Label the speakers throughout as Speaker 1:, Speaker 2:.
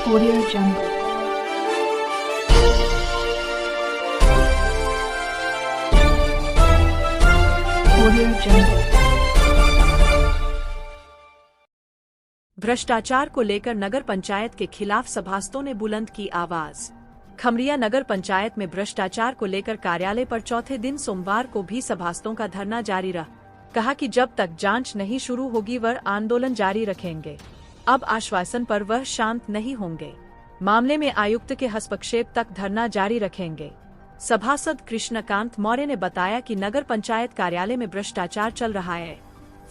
Speaker 1: Audio Jungle. Audio Jungle.
Speaker 2: भ्रष्टाचार को लेकर नगर पंचायत के खिलाफ सभासदों ने बुलंद की आवाज। खमरिया नगर पंचायत में भ्रष्टाचार को लेकर कार्यालय पर चौथे दिन सोमवार को भी सभासदों का धरना जारी रहा। कहा कि जब तक जांच नहीं शुरू होगी वह आंदोलन जारी रखेंगे। अब आश्वासन पर वह शांत नहीं होंगे। मामले में आयुक्त के हस्तक्षेप तक धरना जारी रखेंगे। सभासद कृष्णकांत मौर्य ने बताया कि नगर पंचायत कार्यालय में भ्रष्टाचार चल रहा है।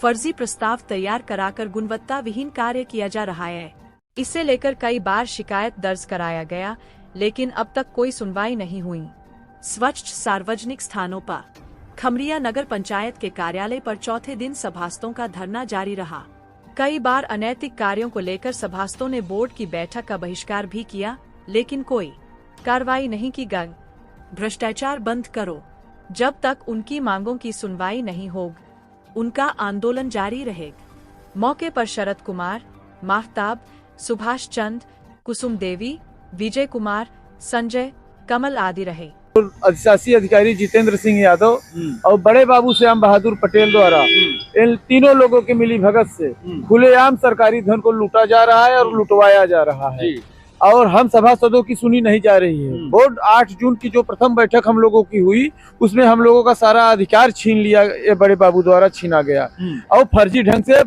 Speaker 2: फर्जी प्रस्ताव तैयार कराकर गुणवत्ता विहीन कार्य किया जा रहा है। इसे लेकर कई बार शिकायत दर्ज कराया गया, लेकिन अब तक कोई सुनवाई नहीं हुई। स्वच्छ सार्वजनिक स्थानों पर खमरिया नगर पंचायत के कार्यालय पर चौथे दिन सभासदों का धरना जारी रहा। कई बार अनैतिक कार्यों को लेकर सभासदों ने बोर्ड की बैठक का बहिष्कार भी किया, लेकिन कोई कार्रवाई नहीं की गई। भ्रष्टाचार बंद करो, जब तक उनकी मांगों की सुनवाई नहीं होगी उनका आंदोलन जारी रहेगा। मौके पर शरद कुमार, माहताब, सुभाष चंद, कुसुम देवी, विजय कुमार, संजय, कमल आदि रहे।
Speaker 3: अधिशासी अधिकारी जितेंद्र सिंह यादव और बड़े बाबू श्याम बहादुर पटेल द्वारा इन तीनों लोगों की मिली भगत से खुलेआम सरकारी धन को लूटा जा रहा है और लुटवाया जा रहा है और हम सभासदों की सुनी नहीं जा रही है। बोर्ड 8 जून की जो प्रथम बैठक हम लोगों की हुई उसमें हम लोगों का सारा अधिकार छीन लिया, ये बड़े बाबू द्वारा छीना गया और फर्जी ढंग से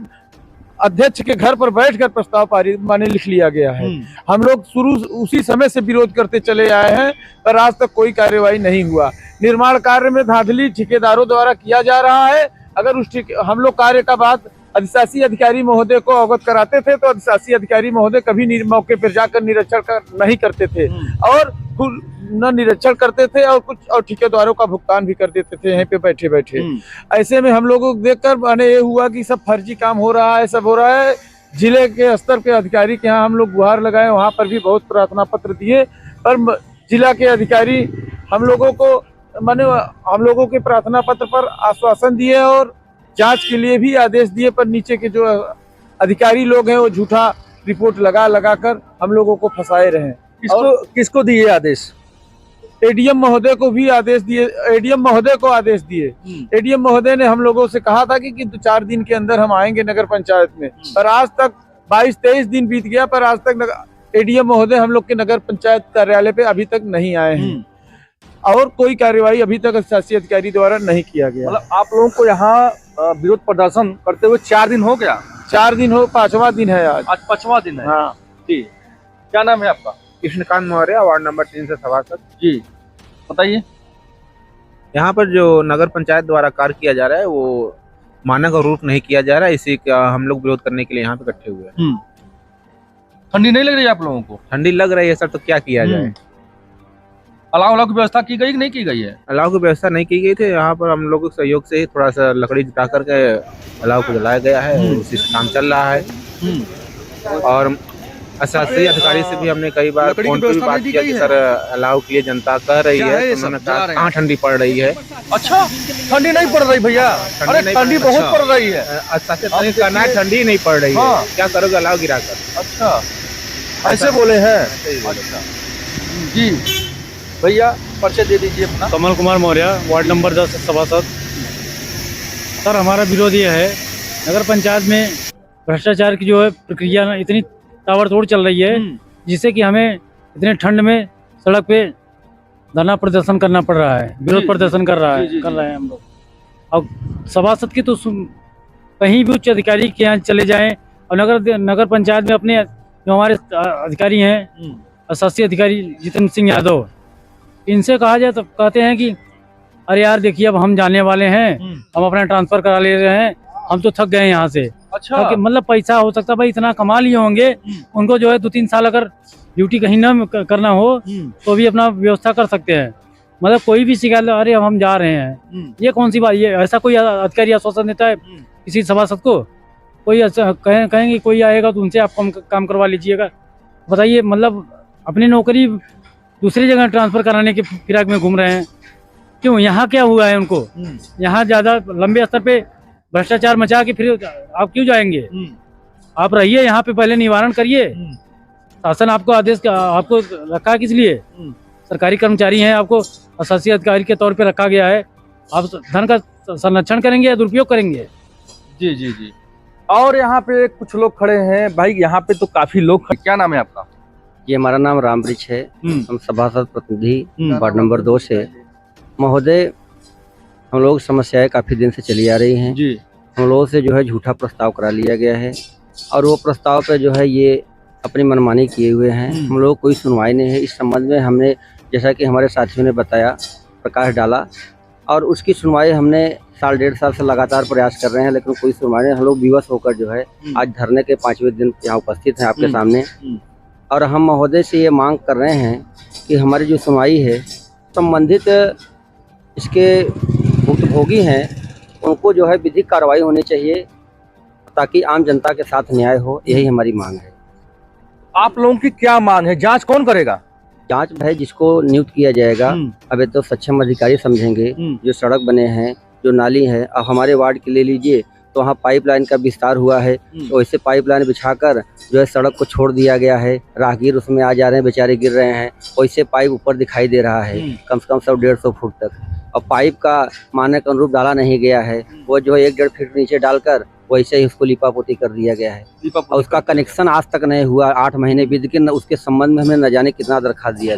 Speaker 3: अध्यक्ष के घर पर बैठकर प्रस्ताव पारित माने लिख लिया गया है। हम लोग शुरू उसी समय से विरोध करते चले आए हैं पर आज तक कोई कार्यवाही नहीं हुआ। निर्माण कार्य में धांधली ठेकेदारों द्वारा किया जा रहा है। अगर हम लोग कार्य का बात अधिशासी अधिकारी महोदय को अवगत कराते थे तो अधिशासी अधिकारी महोदय कभी मौके पर जाकर निरीक्षण नहीं करते थे और न निरीक्षण करते थे और कुछ और ठेकेदारों का भुगतान भी कर देते थे यहीं पे बैठे बैठे। ऐसे में हम लोगों को देखकर माने ये हुआ कि सब फर्जी काम हो रहा है, सब हो रहा है। जिले के स्तर के अधिकारी के यहाँ हम लोग गुहार लगाए, वहाँ पर भी बहुत प्रार्थना पत्र दिए पर जिला के अधिकारी हम लोगों के प्रार्थना पत्र पर आश्वासन दिए और जांच के लिए भी आदेश दिए, पर नीचे के जो अधिकारी लोग हैं वो झूठा रिपोर्ट लगा कर हम लोगों को फंसाए रहे।
Speaker 4: किसको दिए आदेश?
Speaker 3: एडीएम महोदय को भी आदेश दिए, एडीएम महोदय को आदेश दिए। एडीएम महोदय ने हम लोगों से कहा था कि 4 दिन के अंदर हम आएंगे नगर पंचायत में, पर आज तक 22-23 दिन बीत गया पर आज तक एडीएम महोदय हम लोग के नगर पंचायत कार्यालय पे अभी तक नहीं आए हैं और कोई कार्यवाही अभी तक अधिशासी अधिकारी द्वारा नहीं किया गया।
Speaker 4: मतलब आप लोगों को यहाँ विरोध प्रदर्शन करते हुए 4 दिन हो गया?
Speaker 3: 4 दिन हो, 5वां दिन है आज
Speaker 4: 5वां दिन है।
Speaker 3: हाँ
Speaker 4: जी, क्या नाम है आपका?
Speaker 5: कृष्णकांत मौर्य, वार्ड नंबर 3 से सभासद।
Speaker 4: जी बताइए।
Speaker 5: यहाँ पर जो नगर पंचायत द्वारा कार्य किया जा रहा है वो मानक और रूप नहीं किया जा रहा है, इसी का हम लोग विरोध करने के लिए यहाँ पे इकट्ठे हुए हैं।
Speaker 4: ठंडी नहीं लग रही है आप लोगों को?
Speaker 5: ठंडी लग रही है सर, तो क्या किया जाए।
Speaker 4: अलाव की व्यवस्था की गई कि नहीं की गई है?
Speaker 5: अलाव की व्यवस्था नहीं की गई थी। यहाँ पर हम लोगों के सहयोग से ही थोड़ा सा लकड़ी जुटा करके अलाव को जलाया गया है, उसी से काम चल रहा है। और अधिशासी अधिकारी से भी हमने कई बार फोन पे भी बात किया कि सर अलाव के लिए जनता कह रही है, तो उन्होंने कहा कहाँ ठंडी पड़ रही है।
Speaker 4: अच्छा, ठंडी नहीं पड़ रही भैया? अरे ठंडी बहुत पड़ रही है।
Speaker 5: अच्छा कहना है ठंडी नहीं पड़ रही है, क्या करोगे अलाव गिरा कर?
Speaker 4: अच्छा ऐसे बोले हैं? अच्छा जी भैया पर्चे दे दीजिए अपना।
Speaker 6: कमल कुमार मौर्य, वार्ड नंबर 10 सभासद। सर हमारा विरोध ये है, नगर पंचायत में भ्रष्टाचार की जो है प्रक्रिया इतनी ताबड़तोड़ चल रही है जिससे कि हमें इतने ठंड में सड़क पे धरना प्रदर्शन करना पड़ रहा है, विरोध प्रदर्शन कर रहे हैं हम लोग। और सभासद की तो कहीं भी उच्च अधिकारी के यहाँ चले जाएं और नगर पंचायत में अपने जो हमारे अधिकारी हैं अधिशासी अधिकारी जितेंद्र सिंह यादव, इनसे कहा जाए तो कहते हैं कि अरे यार देखिए अब हम जाने वाले हैं, हम अपना ट्रांसफर करा ले रहे हैं, हम तो थक गए यहाँ से।
Speaker 4: अच्छा
Speaker 6: मतलब पैसा हो सकता है भाई इतना कमा लिए होंगे, उनको जो है 2-3 साल अगर ड्यूटी कहीं ना करना हो तो भी अपना व्यवस्था कर सकते हैं। मतलब कोई भी शिकायत अरे अब हम जा रहे हैं, ये कौन सी बात? ये ऐसा कोई अधिकारी आश्वासन देता है किसी सभासद को? कोई कहेंगे कोई आएगा तो उनसे आप काम करवा लीजिएगा? बताइए, मतलब अपनी नौकरी दूसरी जगह ट्रांसफर कराने के फिराक में घूम रहे हैं। क्यों? यहाँ क्या हुआ है उनको? यहाँ ज्यादा लंबे स्तर पे भ्रष्टाचार मचा के फिर आप क्यों जाएंगे? आप रहिए यहाँ पे, पहले निवारण करिए, शासन आपको आपको रखा है किस लिए? सरकारी कर्मचारी हैं, आपको शासकीय अधिकारी के तौर पे रखा गया है। आप धन का संरक्षण करेंगे या दुरुपयोग करेंगे?
Speaker 4: जी जी जी। और यहाँ पे कुछ लोग खड़े हैं भाई, यहाँ पे तो काफी लोग खड़े। क्या नाम है आपका?
Speaker 7: ये हमारा नाम रामवृक्ष है। हम सभासद प्रतिनिधि वार्ड नंबर 2 से। महोदय, हम लोग समस्याएं काफी दिन से चली आ रही हैं
Speaker 4: जी।
Speaker 7: हम लोगों से जो है झूठा प्रस्ताव करा लिया गया है और वो प्रस्ताव पे जो है ये अपनी मनमानी किए हुए हैं। हम लोग कोई सुनवाई नहीं है इस संबंध में। हमने, जैसा कि हमारे साथियों ने बताया, प्रकाश डाला और उसकी सुनवाई हमने साल 1.5 साल से लगातार प्रयास कर रहे हैं, लेकिन कोई सुनवाई नहीं। हम लोग विवश होकर जो है आज धरने के 5वें दिन यहाँ उपस्थित हैं आपके सामने। और हम महोदय से ये मांग कर रहे हैं कि हमारी जो सुनवाई है, संबंधित इसके भुक्तभोगी हैं उनको जो है विधिक कार्रवाई होनी चाहिए ताकि आम जनता के साथ न्याय हो। यही हमारी मांग है।
Speaker 4: आप लोगों की क्या मांग है? जांच कौन करेगा?
Speaker 7: जांच भाई जिसको नियुक्त किया जाएगा, अभी तो सक्षम अधिकारी समझेंगे। जो सड़क बने हैं, जो नाली है, अब हमारे वार्ड के ले लीजिए तो वहाँ पाइपलाइन का विस्तार हुआ है, तो वैसे पाइपलाइन बिछाकर जो है सड़क को छोड़ दिया गया है। राहगीर उसमें आ जा रहे हैं, बेचारे गिर रहे हैं। वैसे पाइप ऊपर दिखाई दे रहा है कम से कम 100-150 फुट तक, और पाइप का मानक अनुरूप डाला नहीं गया है। वो जो है 1-1.5 फीट नीचे डालकर वैसे ही उसको लिपापोती कर दिया गया है और उसका कनेक्शन आज तक नहीं हुआ। 8 महीने बीत के उसके संबंध में हमने न जाने कितना दरखास्त दिया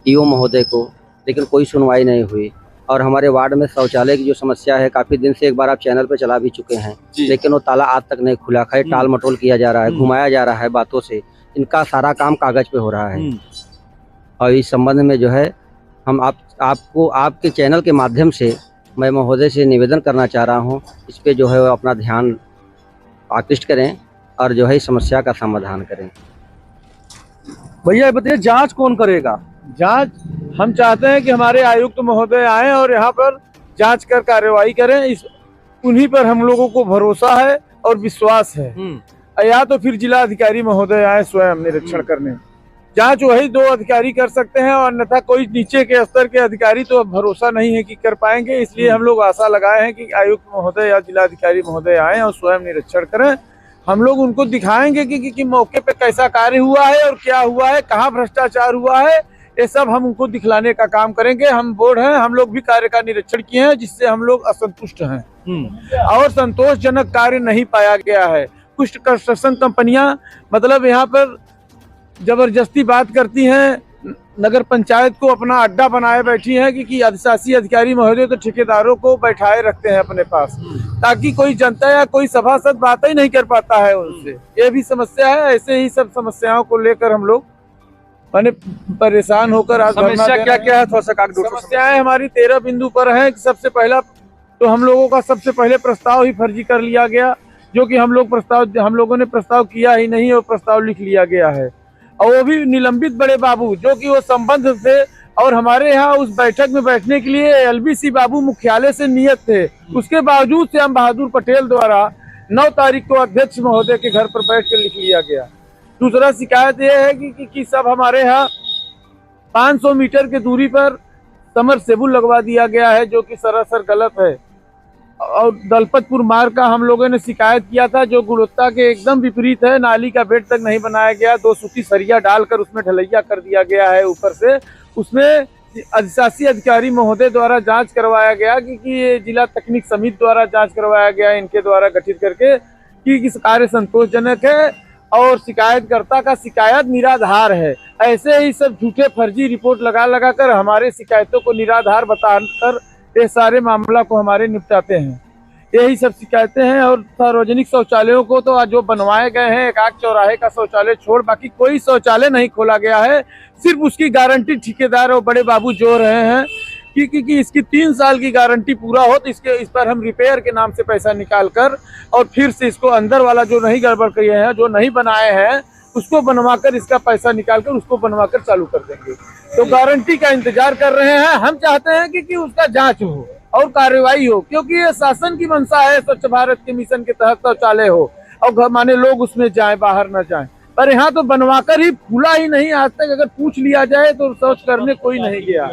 Speaker 7: ईओ महोदय को, लेकिन कोई सुनवाई नहीं हुई। और हमारे वार्ड में शौचालय की जो समस्या है, काफी दिन से एक बार आप चैनल पे चला भी चुके हैं, लेकिन वो ताला आज तक नहीं खुला। खाली टाल मटोल किया जा रहा है, घुमाया जा रहा है बातों से। इनका सारा काम कागज पे हो रहा है। और इस संबंध में जो है हम आपको आपके चैनल के माध्यम से मैं महोदय से निवेदन करना चाह रहा हूं, इस पे जो है वो अपना ध्यान आकृष्ट करें और जो है इस समस्या का समाधान करें।
Speaker 4: भैया ये बताइए, जांच कौन करेगा?
Speaker 3: जांच हम चाहते हैं कि हमारे आयुक्त महोदय आए और यहाँ पर जांच कर कार्रवाई करें। उन्हीं पर हम लोगों को भरोसा है और विश्वास है। या तो फिर जिला अधिकारी महोदय आए स्वयं निरीक्षण करने। जांच वही 2 अधिकारी कर सकते हैं और अन्यथा कोई नीचे के स्तर के अधिकारी तो भरोसा नहीं है कि कर पाएंगे। इसलिए हम लोग आशा लगाए हैं कि आयुक्त महोदय या जिलाधिकारी महोदय आए और स्वयं निरीक्षण करें। हम लोग उनको दिखाएंगे कि मौके पे कैसा कार्य हुआ है और क्या हुआ है, कहाँ भ्रष्टाचार हुआ है, ये सब हम उनको दिखलाने का काम करेंगे। हम बोर्ड हैं, हम लोग भी कार्य का निरीक्षण किए हैं, जिससे हम लोग असंतुष्ट हैं और संतोषजनक कार्य नहीं पाया गया है। कुछ कंस्ट्रक्शन कंपनियां मतलब यहाँ पर जबरदस्ती बात करती हैं, नगर पंचायत को अपना अड्डा बनाए बैठी हैं कि अधिशासी अधिकारी महोदय तो ठेकेदारों को बैठाए रखते हैं अपने पास, ताकि कोई जनता या कोई सभासद बात ही नहीं कर पाता है उनसे। ये भी समस्या है। ऐसे ही सब समस्याओं को लेकर हम लोग मैंने परेशान होकर आज
Speaker 4: समस्या क्या है? थोड़ा सा
Speaker 3: समस्याएं हमारी 13 बिंदु पर है। सबसे पहला तो हम लोगों का सबसे पहले प्रस्ताव ही फर्जी कर लिया गया, जो कि हम लोगों ने प्रस्ताव किया ही नहीं और प्रस्ताव लिख लिया गया है। और वो भी निलंबित बड़े बाबू, जो कि वो संबंध थे और हमारे यहाँ उस बैठक में बैठने के लिए LBC बाबू मुख्यालय से नियत थे। उसके बावजूद श्याम बहादुर पटेल द्वारा 9 तारीख को अध्यक्ष महोदय के घर पर बैठ कर लिख लिया गया। दूसरा शिकायत ये है कि सब हमारे यहाँ 500 मीटर की दूरी पर समरसेबुल लगवा दिया गया है, जो कि सरासर गलत है। और दलपतपुर मार्ग का हम लोगों ने शिकायत किया था, जो गुणवत्ता के एकदम विपरीत है। नाली का बेड तक नहीं बनाया गया, 2 सूती सरिया डालकर उसमें ढलैया कर दिया गया है ऊपर से। उसमें अधिशासी अधिकारी महोदय द्वारा जांच करवाया गया कि ये जिला तकनीक समिति द्वारा जांच करवाया गया, इनके द्वारा गठित करके, कि किस कार्य संतोषजनक है और शिकायतकर्ता का शिकायत निराधार है। ऐसे ही सब झूठे फर्जी रिपोर्ट लगा कर हमारे शिकायतों को निराधार बताकर ये सारे मामला को हमारे निपटाते हैं। यही सब शिकायतें हैं। और सार्वजनिक शौचालयों को तो जो बनवाए गए हैं, एक आग चौराहे का शौचालय छोड़ बाकी कोई शौचालय नहीं खोला गया है। सिर्फ उसकी गारंटी ठेकेदार और बड़े बाबू जो रहे हैं कि इसकी 3 साल की गारंटी पूरा हो तो इस पर हम रिपेयर के नाम से पैसा निकाल कर और फिर से इसको अंदर वाला जो नहीं गड़बड़ किए हैं, जो नहीं बनाए हैं, उसको बनवाकर इसका पैसा निकालकर उसको बनवाकर चालू कर देंगे। तो गारंटी का इंतजार कर रहे हैं। हम चाहते हैं कि उसका जांच हो और कार्रवाई हो, क्योंकि ये शासन की मंशा है स्वच्छ भारत के मिशन के तहत शौचालय हो और माने लोग उसमें जाएं, बाहर न जाएं। पर यहाँ तो बनवाकर ही खुला ही नहीं। आज तक अगर पूछ लिया जाए तो शौच करने कोई नहीं गया।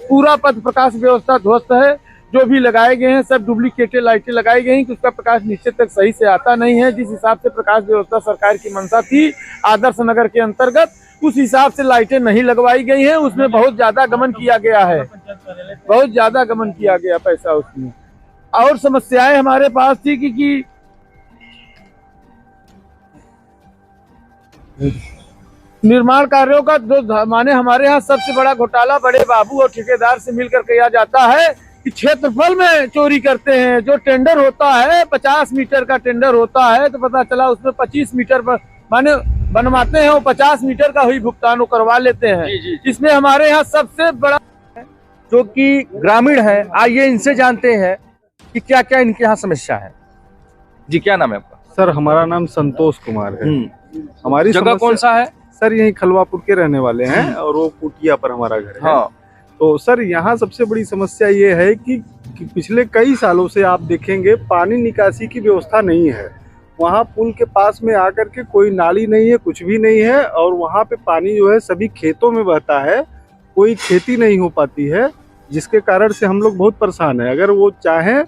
Speaker 3: पूरा पथ प्रकाश व्यवस्था ध्वस्त है। जो भी लगाए गए हैं सब डुप्लीकेटेड लाइटें लगाई गई कि उसका प्रकाश नीचे तक सही से आता नहीं है। जिस हिसाब से प्रकाश व्यवस्था सरकार की मंशा थी आदर्श नगर के अंतर्गत, उस हिसाब से लाइटें नहीं लगवाई गई हैं। उसमें बहुत ज्यादा गमन किया गया है, बहुत ज्यादा गमन किया गया पैसा उसमें। और समस्याएं हमारे पास थी कि निर्माण कार्यों का जो माने हमारे यहाँ सबसे बड़ा घोटाला बड़े बाबू और ठेकेदार से मिलकर किया जाता है कि क्षेत्रफल में चोरी करते हैं। जो टेंडर होता है 50 मीटर का टेंडर होता है तो पता चला उसमें 25 मीटर पर माने बनवाते हैं, वो 50 मीटर का ही भुगतान वो करवा लेते हैं। इसमें हमारे यहाँ सबसे बड़ा
Speaker 4: जो कि ग्रामीण है, आइए इनसे जानते हैं कि क्या क्या इनके यहाँ समस्या है। जी क्या नाम है आपका?
Speaker 8: सर हमारा नाम संतोष कुमार है। हमारी
Speaker 4: जगह कौन सा है?
Speaker 8: सर यही खलवापुर के रहने वाले हैं और वो कुटिया पर हमारा घर है।
Speaker 4: हाँ।
Speaker 8: तो सर यहाँ सबसे बड़ी समस्या ये है कि पिछले कई सालों से आप देखेंगे पानी निकासी की व्यवस्था नहीं है। वहाँ पुल के पास में आकर के कोई नाली नहीं है, कुछ भी नहीं है, और वहाँ पे पानी जो है सभी खेतों में बहता है, कोई खेती नहीं हो पाती है, जिसके कारण से हम लोग बहुत परेशान है। अगर वो चाहें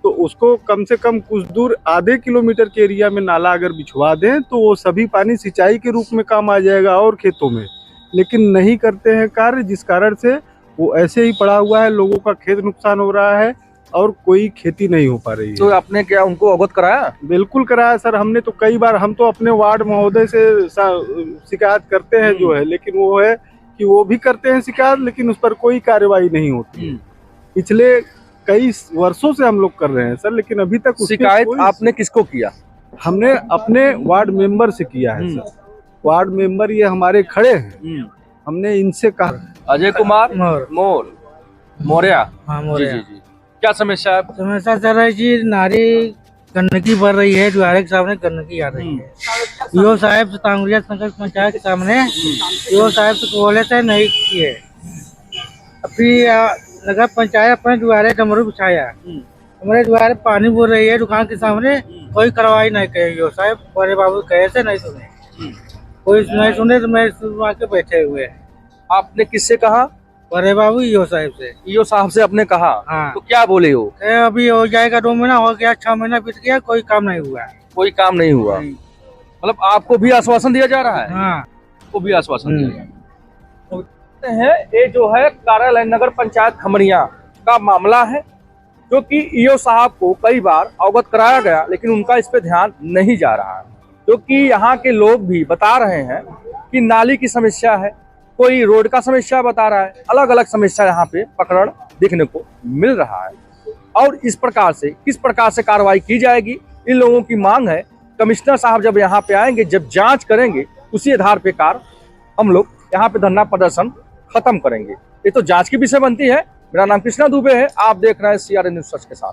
Speaker 8: तो उसको कम से कम कुछ दूर आधे किलोमीटर के एरिया में नाला अगर बिछवा दें तो वो सभी पानी सिंचाई के रूप में काम आ जाएगा और खेतों में, लेकिन नहीं करते हैं कार्य, जिस कारण से वो ऐसे ही पड़ा हुआ है। लोगों का खेत नुकसान हो रहा है और कोई खेती नहीं हो पा रही है।
Speaker 4: तो आपने क्या उनको अवगत कराया?
Speaker 8: बिल्कुल कराया सर, हमने तो कई बार, हम तो अपने वार्ड महोदय से शिकायत करते हैं जो है, लेकिन वो है कि वो भी करते हैं शिकायत, लेकिन उस पर कोई कार्रवाई नहीं होती है। पिछले कई वर्षों से हम लोग कर रहे हैं सर, लेकिन अभी तक
Speaker 4: शिकायत आपने किसको किया?
Speaker 8: हमने अपने वार्ड मेंबर से किया है सर। वार्ड मेंबर ये हमारे खड़े हैं, हमने इनसे कहा।
Speaker 4: अजय कुमार मौर्य।
Speaker 6: हाँ
Speaker 4: जी जी जी, क्या समस्या है?
Speaker 6: समस्या सर है जी, नारी गंदगी बढ़ रही है, द्वारे के सामने गंदगी आ रही है। ईओ साहब से तांगुरिया नगर पंचायत के सामने ईओ साहब से बोले थे नहीं किए, अभी नगर पंचायत अपने द्वारे डमरू बिछाया, हमारे द्वारे पानी बोल रही है दुकान के सामने, कोई कार्रवाई नहीं करे। ईओ साहब बड़े बाबू कहे से नहीं सुने, कोई नहीं सुने तो मैं के बैठे हुए हैं।
Speaker 4: आपने किससे कहा?
Speaker 6: बड़े बाबू ईओ साहब से।
Speaker 4: ईओ साहब से आपने कहा?
Speaker 6: हाँ।
Speaker 4: तो क्या बोले हो?
Speaker 6: अभी हो जाएगा, 2 महीना हो गया, 6 महीना बीत गया, कोई काम नहीं हुआ।
Speaker 4: कोई काम नहीं हुआ? मतलब आपको भी आश्वासन दिया जा रहा है?
Speaker 6: हाँ,
Speaker 4: आपको भी आश्वासन दिया जा रहा है। ये जो है कार्यालय नगर पंचायत खमरिया का मामला है, जो कि ईओ साहब को कई बार अवगत कराया गया, लेकिन उनका इस पे ध्यान नहीं जा रहा है। जो कि यहाँ के लोग भी बता रहे हैं कि नाली की समस्या है, कोई रोड का समस्या बता रहा है, अलग अलग समस्या यहाँ पे पकड़ देखने को मिल रहा है। और इस प्रकार से किस प्रकार से कार्रवाई की जाएगी, इन लोगों की मांग है। कमिश्नर साहब जब यहाँ पे आएंगे, जब जांच करेंगे, उसी आधार पे हम लोग यहाँ पे धरना प्रदर्शन खत्म करेंगे। ये तो जांच की विषय बनती है। मेरा नाम कृष्णा दुबे है, आप देख रहे हैं CRN न्यूज़ सच के साथ।